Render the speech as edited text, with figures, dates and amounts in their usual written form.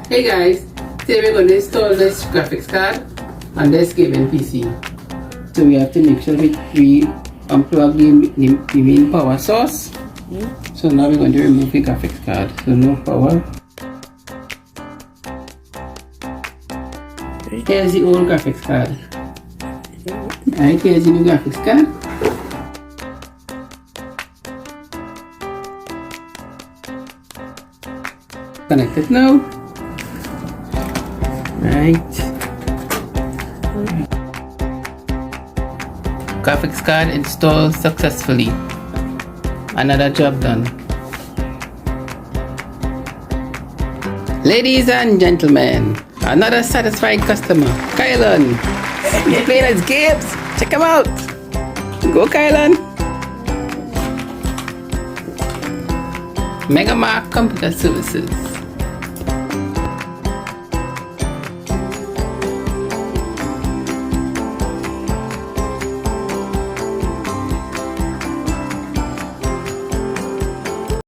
Hey guys, today we're going to install this graphics card on this gaming PC. So we have to make sure we unplug the main power source. So now we're going to remove the graphics card. So no power. Here's the old graphics card. Alright, here's the new graphics card. Connect it now. Right. Graphics card installed successfully. Another job done. Ladies and gentlemen, another satisfied customer, Kylan. He's playing his games. Check him out. Go, Kylan. Megamark Computer Services.